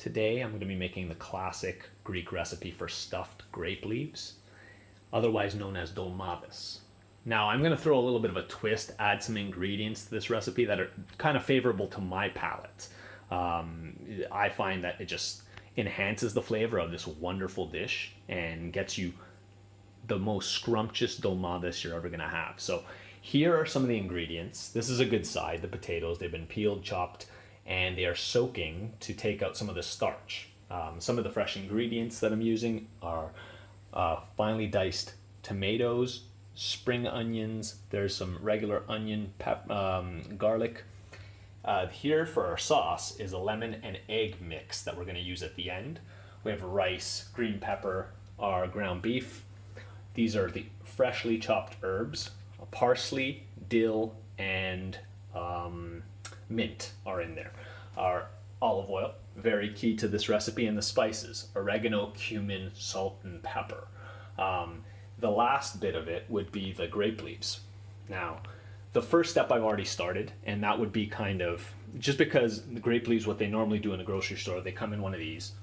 Today I'm going to be making the classic Greek recipe for stuffed grape leaves, otherwise known as dolmades. Now I'm going to throw a little bit of a twist, add some ingredients to this recipe that are kind of favorable to my palate. I find that it just enhances the flavor of this wonderful dish and gets you the most scrumptious dolmades you're ever going to have. So here are some of the ingredients. This is a good side, the potatoes. They've been peeled, chopped, and they are soaking to take out some of the starch. Some of the fresh ingredients that I'm using are finely diced tomatoes, spring onions, there's some regular onion, garlic. Here for our sauce is a lemon and egg mix that we're going to use at the end. We have rice, green pepper, our ground beef. These are the freshly chopped herbs. Parsley, dill, and mint are in there. Our olive oil, very key to this recipe, and the spices, oregano, cumin, salt, and pepper. The last bit of it would be the grape leaves. Now, the first step I've already started, and that would be kind of, just because the grape leaves, what they normally do in a grocery store, they come in one of these,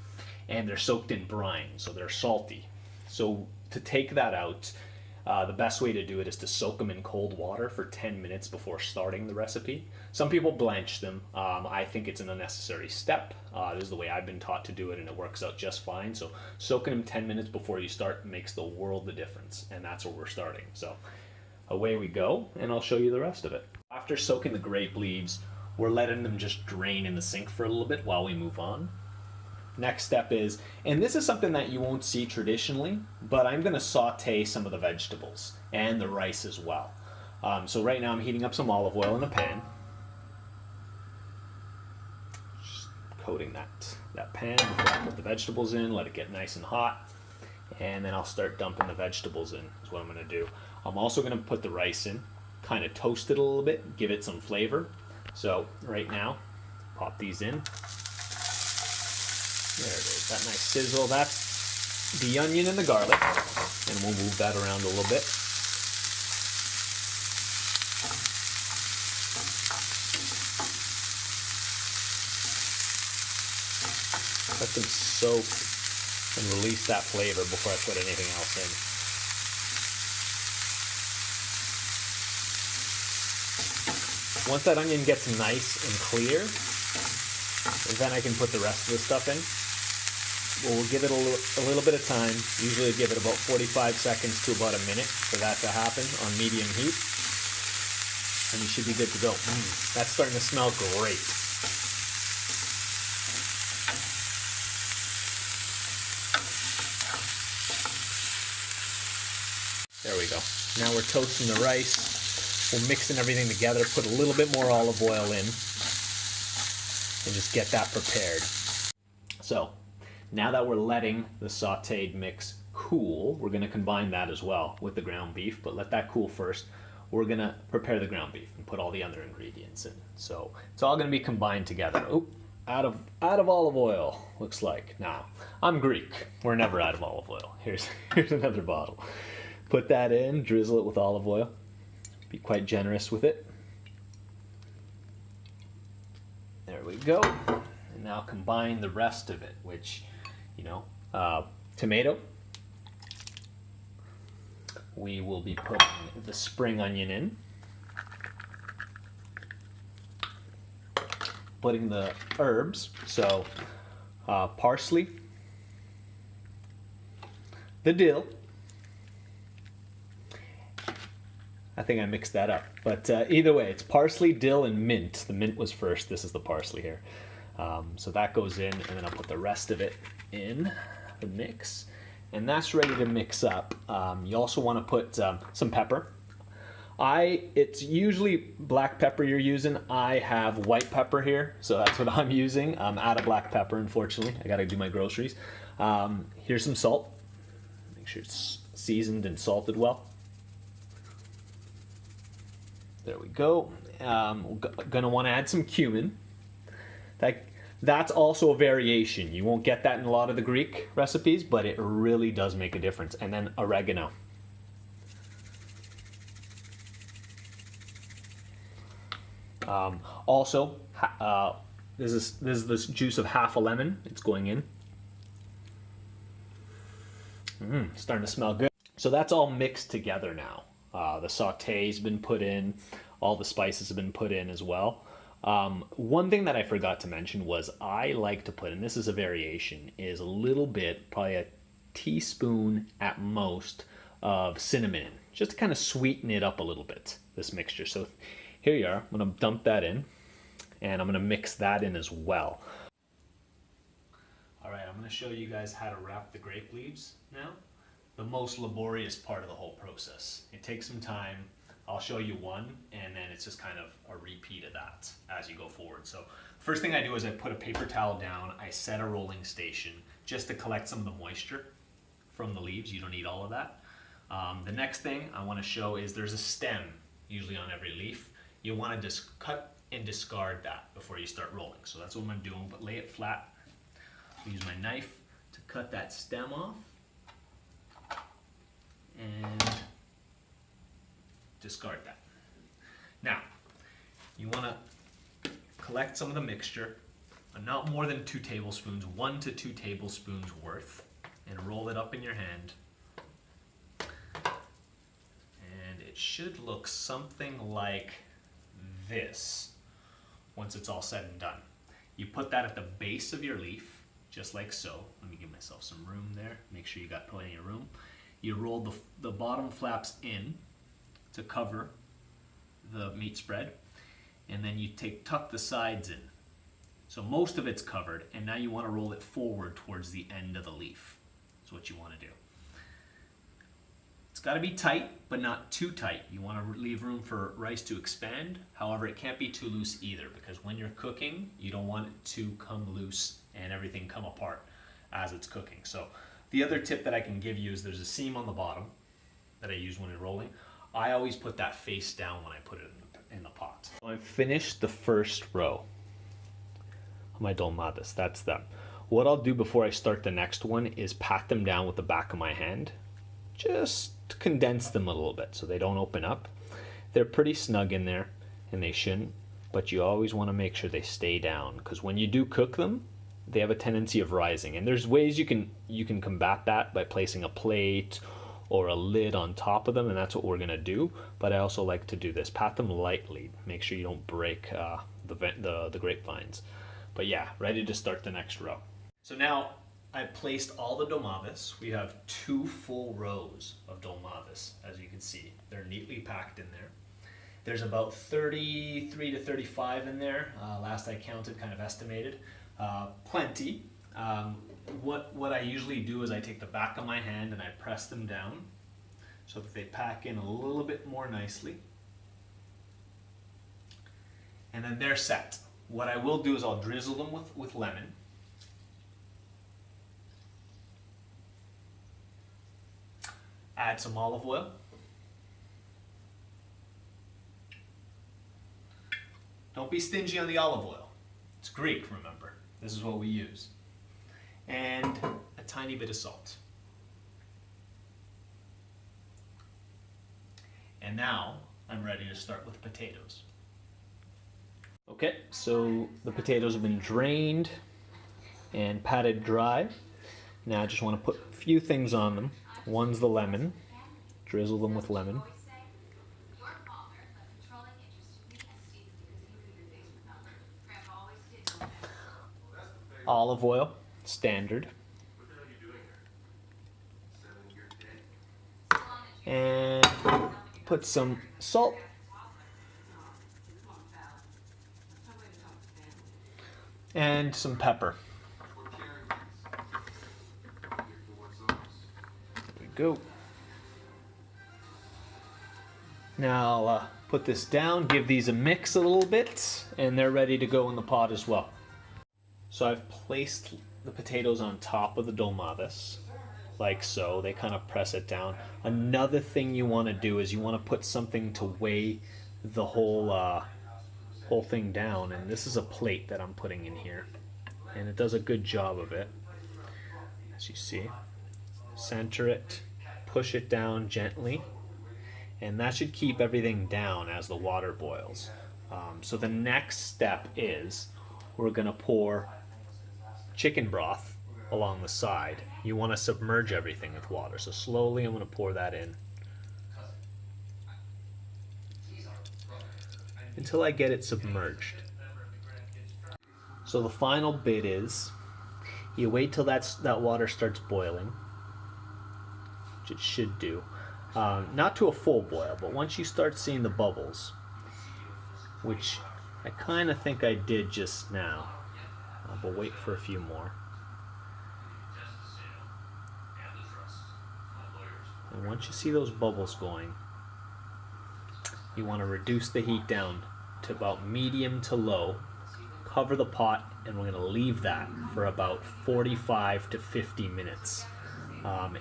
and they're soaked in brine, so they're salty. So to take that out, the best way to do it is to soak them in cold water for 10 minutes before starting the recipe. Some people blanch them. I think it's an unnecessary step. This is the way I've been taught to do it, and it works out just fine. So soaking them 10 minutes before you start makes the world of difference, and that's where we're starting. So away we go, and I'll show you the rest of it. After soaking the grape leaves, we're letting them just drain in the sink for a little bit while we move on. Next step is, and this is something that you won't see traditionally, but I'm going to saute some of the vegetables and the rice as well. So right now I'm heating up some olive oil in a pan. Just coating that pan before I put the vegetables in, let it get nice and hot, and then I'll start dumping the vegetables in is what I'm going to do. I'm also going to put the rice in, kind of toast it a little bit, give it some flavor. So right now, pop these in. There it is, that nice sizzle. That's the onion and the garlic, and we'll move that around a little bit. Let them soak and release that flavor before I put anything else in. Once that onion gets nice and clear, then I can put the rest of the stuff in. We'll give it a little bit of time. Usually give it about 45 seconds to about a minute for that to happen on medium heat. And you should be good to go. That's starting to smell great. There we go. Now we're toasting the rice. We're mixing everything together. Put a little bit more olive oil in, and just get that prepared. So now that we're letting the sauteed mix cool, we're going to combine that as well with the ground beef, but let that cool first. We're going to prepare the ground beef and put all the other ingredients in. So it's all going to be combined together. Oh, out of olive oil, looks like. Now, I'm Greek. We're never out of olive oil. Here's another bottle. Put that in, drizzle it with olive oil. Be quite generous with it. There we go. And now combine the rest of it, which, tomato. We will be putting the spring onion in. Putting the herbs, so parsley, the dill. I think I mixed that up, but either way, it's parsley, dill, and mint. The mint was first. This is the parsley here. So that goes in, and then I'll put the rest of it in the mix, and that's ready to mix up. You also want to put some pepper. It's usually black pepper you're using. I have white pepper here, so that's what I'm using. I'm out of black pepper, unfortunately. I got to do my groceries. Here's some salt. Make sure it's seasoned and salted well. There we go. We're gonna want to add some cumin. That's also a variation. You won't get that in a lot of the Greek recipes, but it really does make a difference. And then oregano. Also, This is the juice of half a lemon. It's going in. Starting to smell good. So that's all mixed together now. The sauté's been put in. All the spices have been put in as well. One thing that I forgot to mention was I like to put, and this is a variation, is a little bit, probably a teaspoon at most, of cinnamon, just to kind of sweeten it up a little bit, this mixture. So here you are. I'm going to dump that in, and I'm going to mix that in as well. All right, I'm going to show you guys how to wrap the grape leaves now. The most laborious part of the whole process. It takes some time. I'll show you one, and then it's just kind of a repeat of that as you go forward. So first thing I do is I put a paper towel down. I set a rolling station just to collect some of the moisture from the leaves. You don't need all of that. The next thing I want to show is there's a stem usually on every leaf. You want to just cut and discard that before you start rolling. So that's what I'm doing, but lay it flat. Use my knife to cut that stem off and discard that. Now, you want to collect some of the mixture, not more than 2 tablespoons, 1 to 2 tablespoons worth, and roll it up in your hand. And it should look something like this once it's all said and done. You put that at the base of your leaf, just like so. Let me give myself some room there. Make sure you got plenty of room. You roll the bottom flaps in to cover the meat spread, and then you tuck the sides in. So most of it's covered, and now you want to roll it forward towards the end of the leaf. That's what you want to do. It's got to be tight, but not too tight. You want to leave room for rice to expand. However, it can't be too loose either, because when you're cooking, you don't want it to come loose and everything come apart as it's cooking. So the other tip that I can give you is there's a seam on the bottom that I use when it's rolling. I always put that face down when I put it in the pot. So I've finished the first row of my dolmades. That's them. What I'll do before I start the next one is pat them down with the back of my hand. Just to condense them a little bit so they don't open up. They're pretty snug in there, and they shouldn't, but you always want to make sure they stay down, because when you do cook them, they have a tendency of rising. And there's ways you can combat that by placing a plate or a lid on top of them, and that's what we're gonna do. But I also like to do this. Pat them lightly. Make sure you don't break the grapevines. But yeah, ready to start the next row. So now I've placed all the dolmades. We have 2 full rows of dolmades, as you can see. They're neatly packed in there. There's about 33 to 35 in there. Last I counted, kind of estimated. Plenty. What I usually do is I take the back of my hand and I press them down so that they pack in a little bit more nicely. And then they're set. What I will do is I'll drizzle them with lemon. Add some olive oil. Don't be stingy on the olive oil. It's Greek, remember. This is what we use. And a tiny bit of salt. And now I'm ready to start with potatoes. Okay, so the potatoes have been drained and patted dry. Now I just want to put a few things on them. One's the lemon. Drizzle them with lemon. Olive oil, standard. And put some salt. And some pepper. There we go. Now I'll put this down, give these a mix a little bit, and they're ready to go in the pot as well. So I've placed the potatoes on top of the dolmades, like so. They kind of press it down. Another thing you want to do is you want to put something to weigh the whole thing down, and this is a plate that I'm putting in here, and it does a good job of it. As you see, center it, push it down gently, and that should keep everything down as the water boils. So the next step is we're going to pour chicken broth along the side. You want to submerge everything with water. So slowly I'm going to pour that in until I get it submerged. So the final bit is you wait till that water starts boiling, which it should do. Not to a full boil, but once you start seeing the bubbles, which I kind of think I did just now, but wait for a few more. And once you see those bubbles going, you want to reduce the heat down to about medium to low, cover the pot, and we're going to leave that for about 45 to 50 minutes.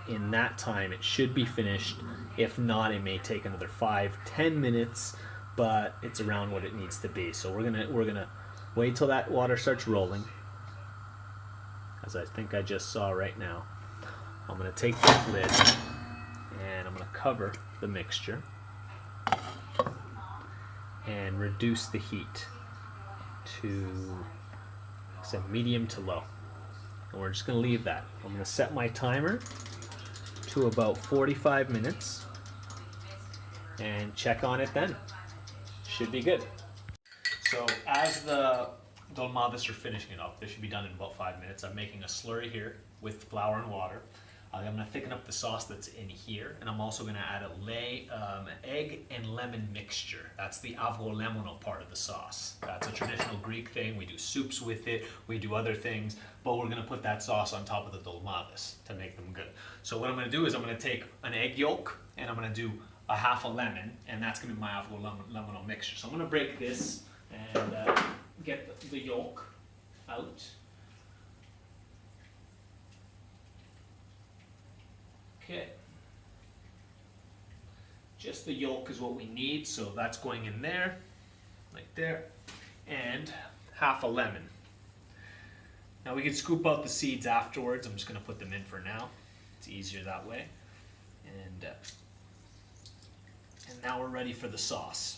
In that time it should be finished. If not, it may take another 5-10 minutes, but it's around what it needs to be. So we're gonna wait till that water starts rolling, as I think I just saw right now. I'm gonna take this lid and I'm gonna cover the mixture and reduce the heat to, say, medium to low. And we're just going to leave that. I'm going to set my timer to about 45 minutes and check on it then. Should be good. So as the dolmades are finishing it up, they should be done in about 5 minutes. I'm making a slurry here with flour and water. I'm going to thicken up the sauce that's in here, and I'm also going to add an egg and lemon mixture. That's the avgolemono part of the sauce. That's a traditional Greek thing. We do soups with it, we do other things, but we're going to put that sauce on top of the dolmades to make them good. So what I'm going to do is I'm going to take an egg yolk and I'm going to do a half a lemon, and that's going to be my avgolemono mixture. So I'm going to break this and get the yolk out. Okay, just the yolk is what we need, so that's going in there, like there, and half a lemon. Now we can scoop out the seeds afterwards. I'm just going to put them in for now. It's easier that way. And now we're ready for the sauce.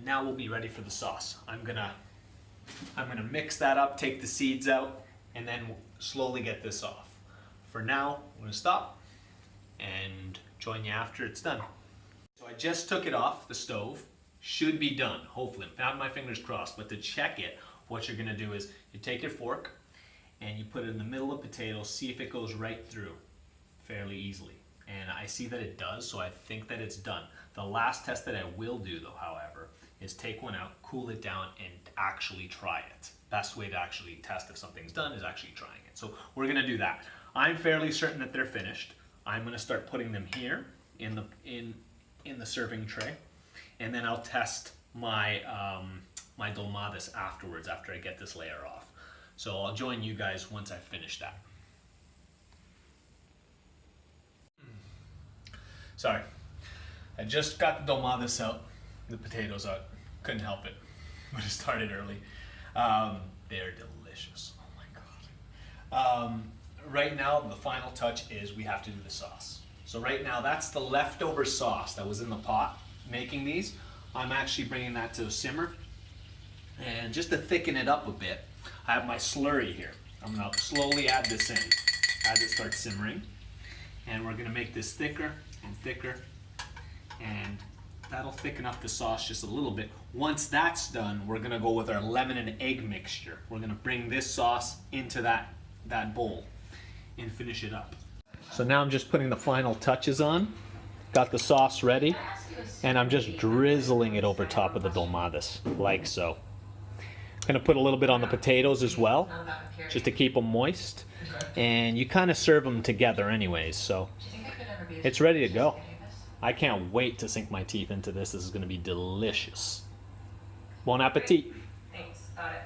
Now we'll be ready for the sauce. I'm gonna mix that up, take the seeds out, and then slowly get this off. For now, I'm gonna stop and join you after it's done. So I just took it off the stove. Should be done, hopefully. I have my fingers crossed, but to check it, what you're gonna do is you take your fork and you put it in the middle of potatoes, see if it goes right through fairly easily. And I see that it does, so I think that it's done. The last test that I will do though, however, is take one out, cool it down, and actually try it. Best way to actually test if something's done is actually trying it. So we're gonna do that. I'm fairly certain that they're finished. I'm gonna start putting them here in the serving tray, and then I'll test my my dolmades afterwards after I get this layer off. So I'll join you guys once I finish that. Sorry, I just got the dolmades out, the potatoes out. Couldn't help it, but it started early. They're delicious. Oh my god. Right now, the final touch is we have to do the sauce. So right now, that's the leftover sauce that was in the pot making these. I'm actually bringing that to a simmer. And just to thicken it up a bit, I have my slurry here. I'm gonna slowly add this in as it starts simmering. And we're gonna make this thicker and thicker, and that'll thicken up the sauce just a little bit. Once that's done, we're gonna go with our lemon and egg mixture. We're gonna bring this sauce into that bowl and finish it up. So now I'm just putting the final touches on. Got the sauce ready, and I'm just drizzling it over top of the dolmades, like so. I'm gonna put a little bit on the potatoes as well, just to keep them moist. And you kind of serve them together anyways, so it's ready to go. I can't wait to sink my teeth into this. This is going to be delicious. Bon appetit. Thanks. Got it.